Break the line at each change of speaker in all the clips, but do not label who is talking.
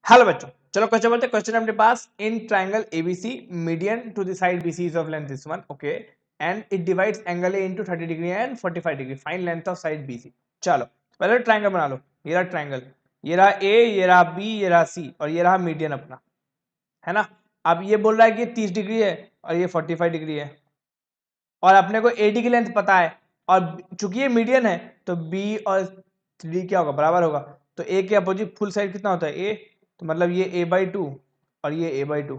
Hello बच्चों, चलो question बोलते हैं। क्वेश्चन अपने पास, in triangle ABC median to the side BC is of length this one, okay, and it divides angle A into 30 degree and 45 degree, find length of side BC. चलो पहले triangle बना लो। ये रहा triangle, ये रहा ए, ये रहा बी, ये रहा सी और ये रहा मीडियन अपना, है ना। अब ये बोल रहा है कि 30 डिग्री है और ये 45 डिग्री है और अपने को एडी की लेंथ पता है और चूंकि ये मीडियन है तो बी और 3 क्या होगा, बराबर होगा। तो ए के अपोजिट फुल साइड कितना होता है, ए, तो मतलब ये a/2 और ये a/2।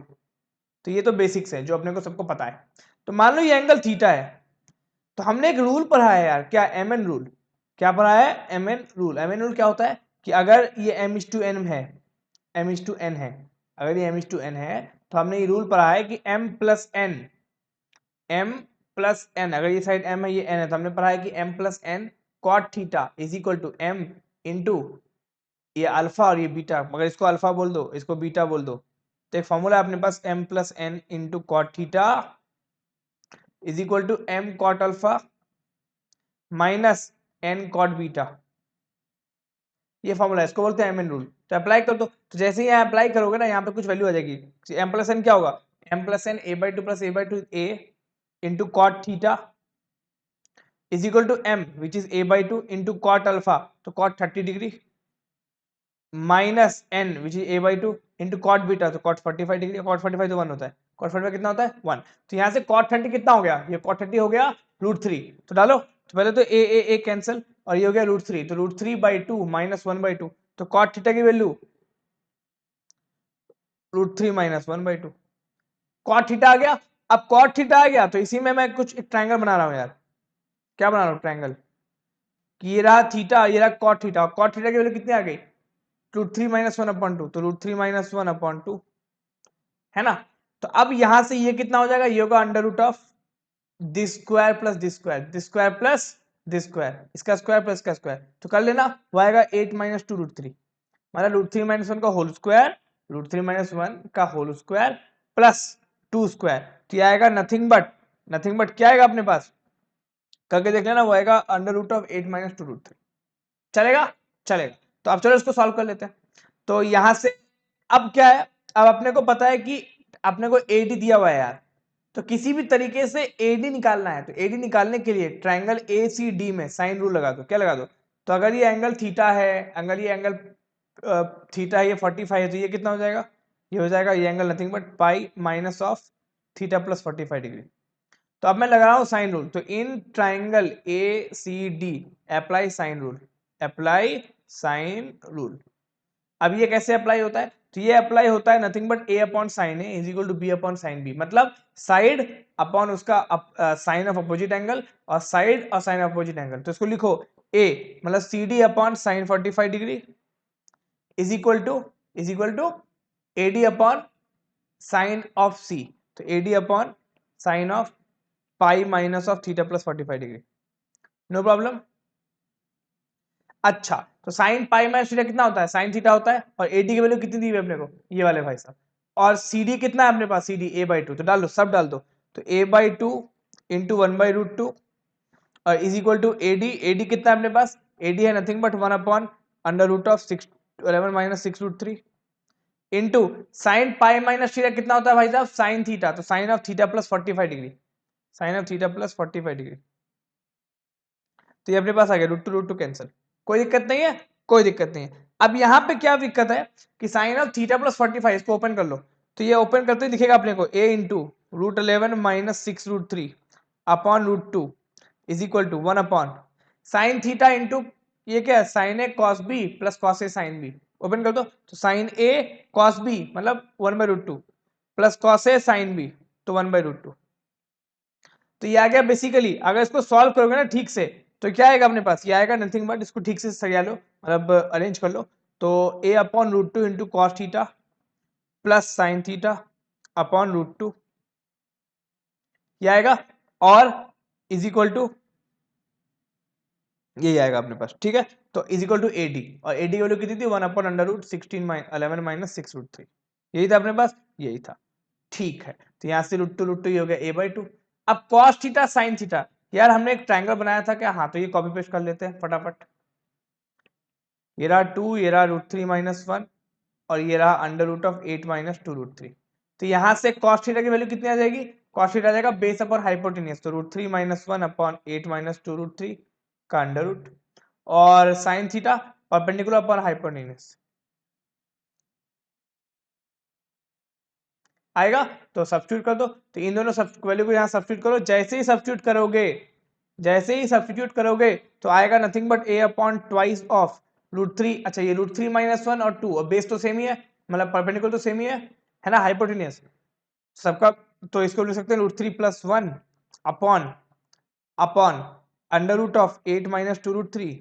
तो ये तो बेसिक्स है जो अपने को सबको पता है। तो मान लो ये एंगल थीटा है, तो हमने एक रूल पढ़ा है यार, क्या, एम एन रूल। क्या पढ़ा है, M N rule. M N rule क्या होता है कि अगर ये m/n है, m/n है, अगर ये m/n है तो हमने ये रूल पढ़ा है कि m+n, अगर ये साइड m है ये n है, तो हमने पढ़ा है कि m+n cot theta is equal to m into ये अल्फा और ये बीटा। मगर इसको अल्फा बोल दो, इसको बीटा बोल दो। तो एक फॉर्मूला है अपने पास, m+n into cot theta is equal to m cot alpha minus n cot beta. ये फॉर्मूला है, इसको बोलते हैं एम एन रूल। तो अप्लाई कर दो। तो जैसे ही यहाँ अप्लाई करोगे ना, यहाँ पे कुछ वैल्यू आ जाएगी। m+n क्या होगा, m+n a/2 plus a/2 a into cot theta is equal to m which is a/2 into cot alpha, तो cot 30 degree minus n which is a/2 into cot beta, तो कॉट 45 डिग्री। कॉट 45 तो 1 होता है, cot 45 कितना होता है 1। तो यहाँ से कॉट 30 कितना हो गया, ये कॉट 30 हो गया √3। तो डालो, तो पहले तो ए कैंसिल और ये हो गया √3, तो √3/2 माइनस 1/2। तो कॉट थीटा की वैल्यू √3 माइनस 1/2। कॉट थीटा आ गया। अब कॉट थीटा आ गया तो इसी में मैं कुछ एक ट्रायंगल बना रहा हूँ यार। क्या बना रहा हूँ, ट्रायंगल। ये रहा थीटा, ये रहा कॉट थीटा। कॉट थीटा की वैल्यू कितनी आ गई, √3 माइनस 1/2, तो √3 माइनस 1/2, है ना। तो अब यहां से ये कितना हो जाएगा, ये होगा under root of this square plus this square, this square plus this square, इसका स्क्वायर प्लस इसका स्क्वायर। तो कर लेना, वो आएगा 8 माइनस 2 √3, मतलब √3 माइनस 1 का होल स्क्वायर, √3 माइनस 1 का होल स्क्वायर प्लस 2 स्क्वायर। तो ये आएगा नथिंग बट क्या आएगा अपने पास, करके देख लेना, वो आएगा अंडर रूट ऑफ 8 माइनस 2 √3। चलेगा, चलेगा। तो अब चलो इसको सॉल्व कर लेते हैं। तो यहां से अब क्या है, अब अपने को पता है कि अपने को एडी दिया हुआ है यार, तो किसी भी तरीके से एडी निकालना है। तो एडी निकालने के लिए ट्राइंगल ए सी डी में साइन रूल लगा दो। क्या लगा दो, तो अगर ये एंगल थीटा है, अगर ये एंगल थीटा है, ये 45 है, तो ये कितना हो जाएगा, ये हो जाएगा ये angle nothing but pi minus of theta plus 45 degree. तो अब मैं लगा रहा हूं साइन रूल। तो in triangle A C D apply sine rule, apply sine rule. अब ये कैसे अप्लाई होता है, तो ये अप्लाई होता है nothing but a upon sine A is equal to b upon sine B, मतलब साइड अपॉन उसका साइन ऑफ अपोजिट एंगल और साइड और साइन ऑफ अपोजिट एंगल। तो इसको लिखो a मतलब C D upon sine 45 degree is equal to ad upon sine of c, तो ad upon sine of pi minus of theta plus 45 degree. No problem. अच्छा, तो sign pi minus theta कितना होता है, साइन थीटा होता है, और AD की वैल्यू कितनी दी हुई है अपने को, ये वाले भाई साहब। और CD कितना है अपने पास, CD a/2, तो डाल दो, सब डाल दो। तो a/2 इंटू 1/√2 और इज इक्वल टू एडी कितना है अपने पास, एडी है nothing but 1 upon under root of 6 11 minus 6 √3 into sine pi minus theta कितना होता है भाई साहब, साइन थीटा, तो sine of theta plus 45 degree, sine of theta plus 45 degree. तो ये अपने पास आ गया √2 कैंसिल, कोई दिक्कत नहीं है, कोई दिक्कत नहीं है। अब यहाँ पे क्या दिक्कत है कि साइन ऑफ थीटा प्लस 45, इसको ओपन कर लो। तो ये ओपन करते ही दिखेगा अपने को a into √11 minus 6 √3 upon √2 is equal to 1 upon sine theta into ये क्या है, sine A cos B plus cos A sine B. Open कर दो, तो साइन ए कॉस बी मतलब 1/√2 plus cos A sine B, तो 1/√2। तो ये आ गया बेसिकली, अगर इसको सॉल्व करोगे ना ठीक से, तो क्या आएगा अपने पास, ये आएगा नथिंग बट, इसको ठीक से सरिया लो, मतलब अरेंज कर लो। तो a/√2 into cos theta plus sine theta upon √2 ये आएगा, और इज इक्वल टू ये आएगा अपने पास, ठीक है। तो इज इक्वल टू एडी, और एडी की वैल्यू कितनी थी, 1 अपॉन अंडर रूट 11 माइनस 6 √3, यही था अपने पास, यही था। ठीक है, तो यहां से √2 ये हो गया a/2। अब cos थीटा sin थीटा, यार हमने एक ट्रायंगल बनाया था क्या, हाँ, तो ये कॉपी पेस्ट कर लेते हैं फटाफट। ये रहा 2, ये रहा √3 माइनस 1 और ये रहा अंडर रूट ऑफ 8 माइनस 2√3। तो यहां से cos थीटा की वैल्यू कितनी आ जाएगी, cos थीटा आ जाएगा बेस अपॉन हाइपोटेन्यूज, तो √3 माइनस 1 अपॉन 8 माइनस 2√3 का अंडर रूट, और sine theta perpendicular upon hypotenuse आएगा। तो सब्स्टिट्यूट कर दो, तो इन दोनों वैल्यू को यहाँ सब्स्टिट्यूट करो, जैसे ही सब्स्टिट्यूट करोगे तो आएगा nothing but a upon twice of √3। अच्छा ये √3 माइनस 1 और 2, और बेस तो सेम ही है, मतलब परपेंडिकुलर तो सेम ही है ना, हाइपोटेन्यूज सबका। तो इसको लिख सकते हैं √3 plus 1 upon upon under root of 8 minus 2√3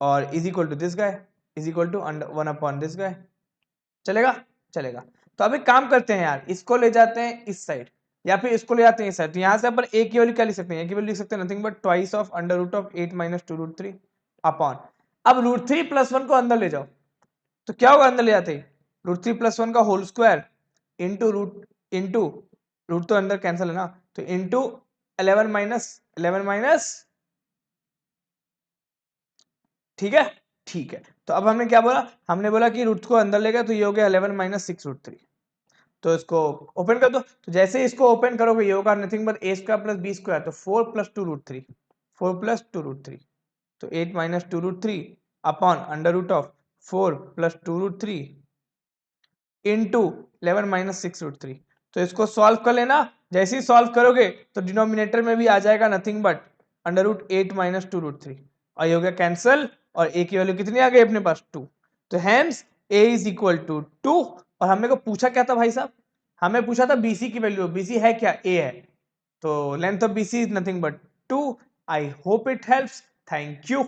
और is equal to this guy, is equal to 1 upon this guy. चलेगा, चलेगा। तो अब एक काम करते हैं यार, इसको ले जाते हैं इस साइड या फिर इसको ले जाते हैं इस साइड। तो यहां से अपन a की वैल्यू क्या लिख सकते हैं, a की वैल्यू लिख सकते हैं nothing but twice of under root of 8 minus 2√3 upon, अब √3 प्लस 1 को अंदर ले जाओ, तो क्या होगा अंदर ले जाते ही, √3 प्लस 1 का होल स्क्वायर इंटू रूट तो अंदर कैंसिल है ना, तो इंटू 11 माइनस, ठीक है, ठीक है। तो अब हमने क्या बोला, हमने बोला कि रूट को अंदर ले गया, तो ये हो गया 11 माइनस 6√3। तो इसको ओपन कर दो, तो जैसे इसको ओपन करोगे ये होगा nothing but a² plus b², तो 4 प्लस 2√3, 4 प्लस 2√3, तो 8 minus 2√3 upon under root of 4 plus 2√3 into 11 minus 6√3। तो इसको सॉल्व कर लेना, जैसे ही सॉल्व करोगे तो डिनोमिनेटर में भी आ जाएगा nothing but under root 8 minus 2√3, और ये हो गया कैंसल, और a की वैल्यू कितनी आ गई अपने पास 2। तो hence a is equal to 2। और हमने को पूछा क्या था भाई साहब, हमें पूछा था BC की वैल्यू, BC है क्या, a है, तो length of BC is nothing but 2। I hope it helps, thank you.